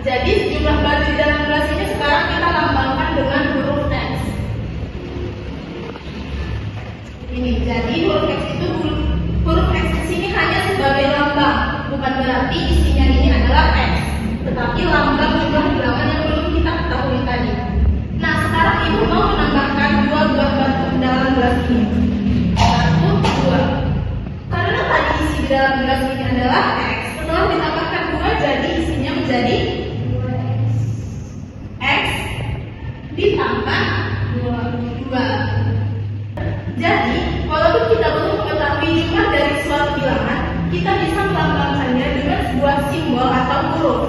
Jadi jumlah baris di dalam gelas ini sekarang kita lambangkan dengan huruf X. Ini, jadi huruf X itu huruf X di sini hanya sebagai lambang, bukan berarti isinya ini adalah X, tetapi lambang jumlah bilangan yang belum kita ketahui tadi. Nah, sekarang ibu mau menambahkan dua buah batu ke dalam gelas ini. 1, 2. Karena tadi isi di dalam gelas ini adalah X, setelah ditambahkan 2 jadi isinya menjadi X ditambah 2. Jadi, walaupun kita belum mengetahui jumlah dari suatu bilangan, kita bisa melambangkannya dengan sebuah simbol atau huruf.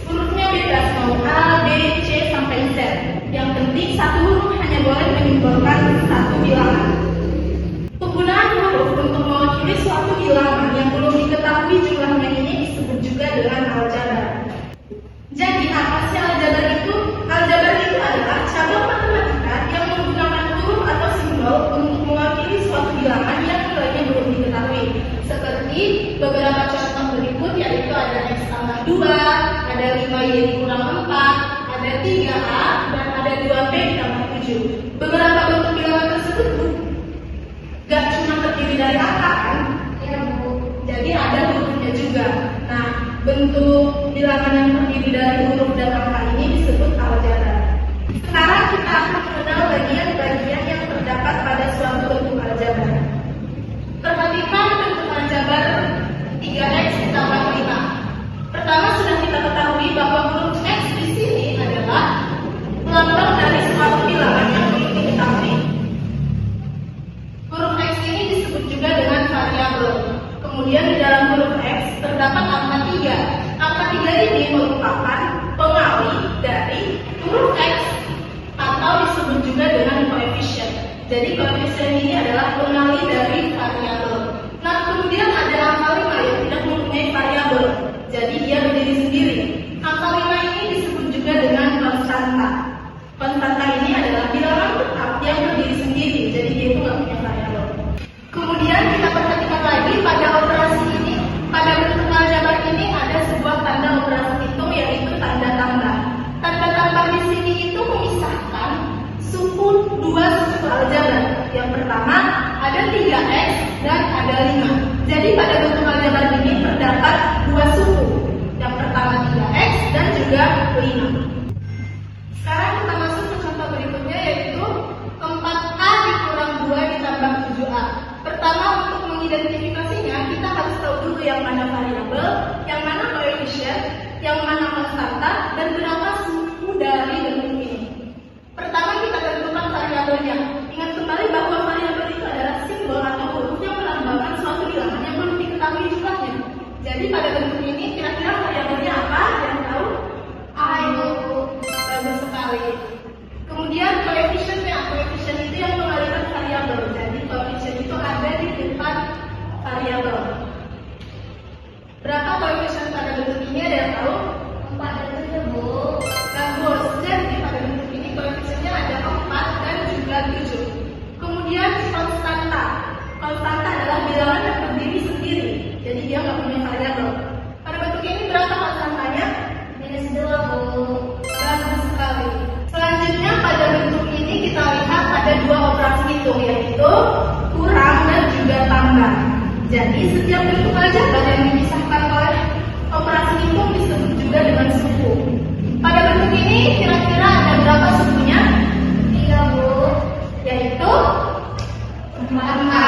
Hurufnya bebas, mau A, B, C, sampai Z. Yang penting satu huruf hanya boleh menyimbolkan satu bilangan. Penggunaan huruf untuk mewakili suatu bilangan yang belum diketahui jumlahnya ini disebut juga dengan aljabar. Jadi apa sih aljabar itu? Aljabar itu adalah cabang matematika yang menggunakan huruf atau simbol untuk mewakili suatu bilangan yang nilainya belum diketahui. Seperti beberapa contoh berikut, yaitu ada X tambah 2, ada 5Y kurang 4, ada 3A, dan ada 2B ditambah 7. Beberapa bentuk bilangan tersebut gak cuma terdiri dari angka kan? Ya Bu. Jadi ada hurufnya juga. Nah, bentuk bilangan yang terdiri dari huruf dan angka ini disebut aljabar. Sekarang kita akan mengenal bagian-bagian yang terdapat pada suatu bentuk aljabar. Perhatikan bentuk aljabar 3X ditambah 5. Pertama, sudah kita ketahui bahwa huruf X di sini adalah lambang dari suatu bilangan yang belum diketahui. Huruf X ini disebut juga dengan variabel. Kemudian di dalam huruf X terdapat angka 3. Angka 3 ini merupakan pengali dari huruf X atau disebut juga dengan koefisien. Jadi koefisien ini adalah pengali dari variabel. Nah, kemudian ada angka 5 yang tidak mempunyai variabel. Jadi dia berdiri sendiri. Angka 5 ini disebut juga dengan konstanta. Konstanta ini adalah bilangan tetap yang berdiri sendiri. Jadi dia itu nggak punya variabel. Kemudian kita perhatikan lagi pada operasi ini, pada bentuk aljabar ini ada sebuah tanda operasi hitung, yaitu tanda tambah. Tanda tambah di sini itu memisahkan suku dua suku aljabar. Yang pertama ada 3X dan ada 5. Jadi pada bentuk aljabar ini terdapat dua suku. Yang pertama 3X dan juga 5. Sekarang kita masuk ke contoh berikutnya, yaitu 4A dikurang 2 ditambah 7A. Pertama, untuk mengidentifikasinya kita harus tahu dulu yang mana variabel, yang mana koefisien, yang mana konstanta, dan berapa suku dari bentuk ini. Pertama kita tentukan variabelnya. Ingat kembali bahwa variabel itu adalah simbol atau huruf yang melambangkan suatu bilangan yang belum diketahui jumlahnya. Jadi pada bentuk ini kira-kira variabelnya apa? Yang tahu? A itu bagus sekali. Kemudian koefisiennya, koefisien itu yang mengalihkan variabel. Jadi koefisien itu ada di depan variabel. Berapa koefisien pada bentuk ini, ada yang tahu? 4 dan 7, Bu. Bagus. Jadi pada bentuk ini koefisiennya ada 4 dan juga 7. Kemudian konstanta. Konstanta adalah bilangan yang berdiri sendiri. Jadi dia nggak punya variabel. Pada bentuk ini berapa konstantanya? -2, Bu. Bagus sekali. Selanjutnya pada bentuk ini kita lihat ada dua operasi hitung, yaitu kurang dan juga tambah. Jadi setiap bentuk aljabar yang dipisahkan oleh operasi hitung disebut juga dengan suku. Pada bentuk ini kira-kira ada berapa sukunya? 3, Bu. Yaitu 4A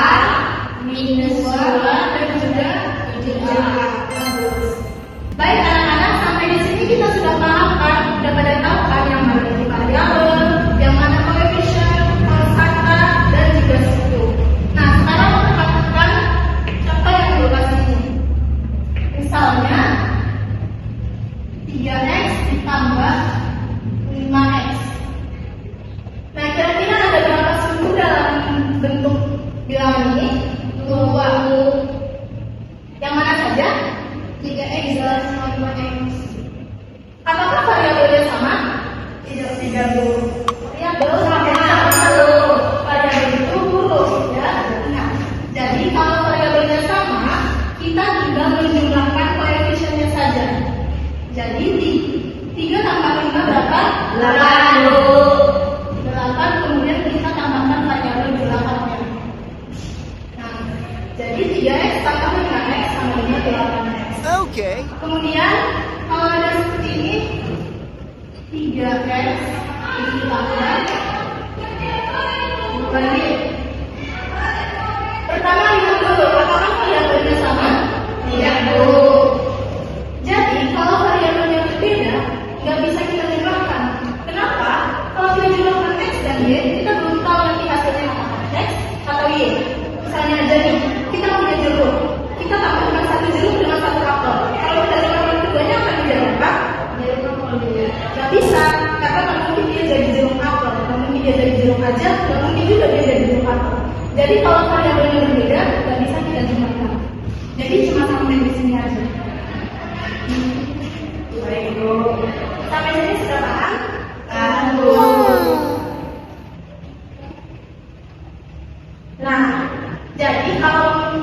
minus 2 dan juga 7A. Baik anak-anak, sampai di sini kita sudah paham kan? Sudah pada tahu kan yang mana itu variabel, yang mana koefisien, konstanta, dan juga suku. Nah, sekarang perhatikan contoh yang di bawah sini. Misalnya 3X ditambah 5X. Nah, kira-kira ada berapa suku dalam bentuk bilangan ini? 2. Yang mana saja? 3X dan 5X. Apakah variabelnya sama? Tidak, Bu. Variabel sama. Variabel itu huruf, ya. Nah, jadi kalau variabelnya sama, kita tinggal menjumlahkan koefisiennya saja. Jadi Jadi 3 tambah 5 berapa? 8. 8, kemudian kita tambahkan variabel 8-nya. Nah, jadi 3x tambah 5x sama dengan 8x. Oke. Kemudian kalau ada seperti ini, 3x ditambah bagi. Pertama lihat dulu, apakah variabelnya sama? Tidak dulu. Jadi kalau variabelnya berbeda, nggak bisa kita jumlahkan. Kenapa? Kalau kita jumlahkan x dan y, kita belum tahu nanti hasilnya apakah x atau y. Misalnya aja nih, kita punya jeruk, kita tambahkan 1 jeruk dengan 1 apel. Kalau kita jumlahkan keduanya akan menjadi apa? Nggak bisa, karena nggak mungkin dia jadi jeruk apel, nggak mungkin dia jadi jeruk aja, nggak mungkin juga dia jadi jeruk apel. Jadi kalau variabelnya berbeda, nggak bisa kita jumlahkan. Jadi cuma sampai di sini aja. Baik, Bu. Sampai sini sudah paham? Nah, jadi kalau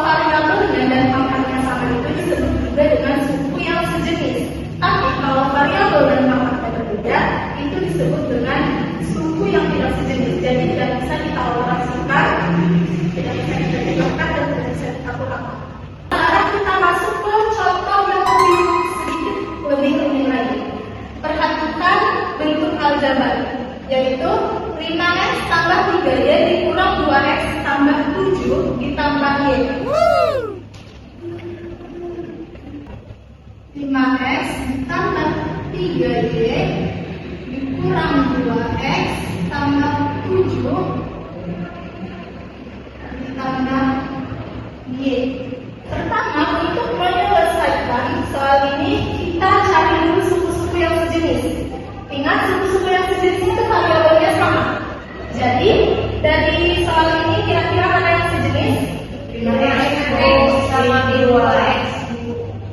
variabelnya dan pangkatnya sama itu disebut juga dengan suku yang sejenis. Tapi kalau variabel dan pangkatnya berbeda, itu disebut dengan suku yang tidak sejenis. Jadi tidak bisa kita operasikan, tidak bisa kita jumlahkan dan tidak bisa kita kurangkan. Sekarang kita masuk ke contoh yang lebih rumit lagi. Perhatikan bentuk aljabar, yaitu 5x tambah 3y dikurang 2x tambah 7 ditambah y. 5x ditambah 3y dikurang 2x tambah 7 ditambah y. Pertama, untuk menyelesaikan soal ini, kita cari dulu suku-suku yang sejenis. Ingat, suku-suku yang sejenis itu variabelnya sama. Jadi, dari soal ini kira-kira mana yang sejenis? 5x sama 2x.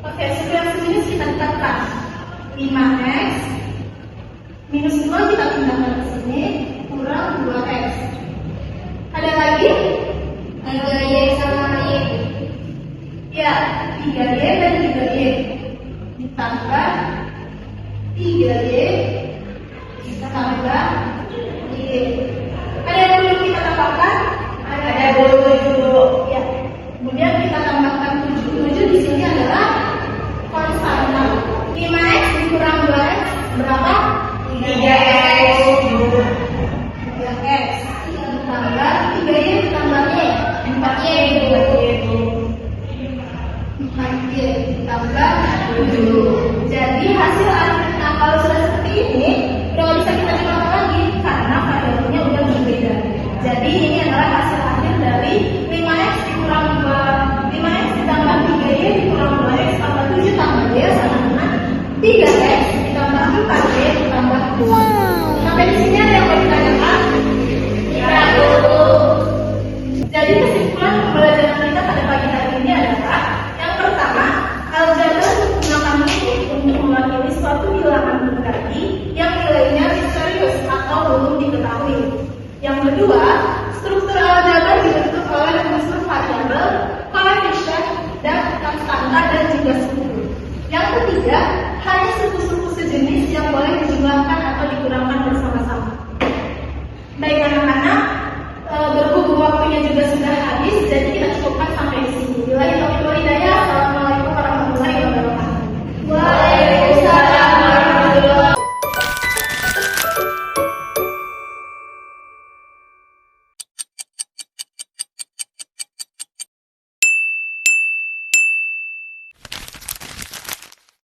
Oke, suku yang sejenis kita tetapkan. 5x minus 2 kita pindahkan ke sini, kurang 2x. Ada lagi? Ada y sama y. Ya, 3y dan 3y ditambah 3y ditambah y. Ada yang perlu kita tambahkan? Ada dulu. Ya. Kemudian kita tambahkan 7. 7 di sini adalah konstanta. 5x dikurang 2x berapa? 3x. 3x ditambah 3y ditambah y 4y. 4y ditambah 7. Jadi hasil akhirnya kalau sudah seperti ini, udah bisa kita jumlahkan lagi karena variabelnya udah berbeda. Jadi ini adalah hasil akhir dari 5x dikurang 2, 5x ditambah 3y dikurang 2x tambah 7 tambah y sama dengan 3x ditambah 4y ditambah 2. Sampai di sini ada yang mau ditanyakan? Tidak dulu. Jadi kesimpulan pembelajaran kita pada pagi hari ini adalah yang pertama, aljabar menggunakan listrik untuk mewakili suatu bilangan tunggal yang nilainya misterius atau belum diketahui. Yang kedua, struktur aljabar dibentuk oleh unsur variabel, koefisien, dan konstanta dan juga suku. Yang ketiga, hanya suku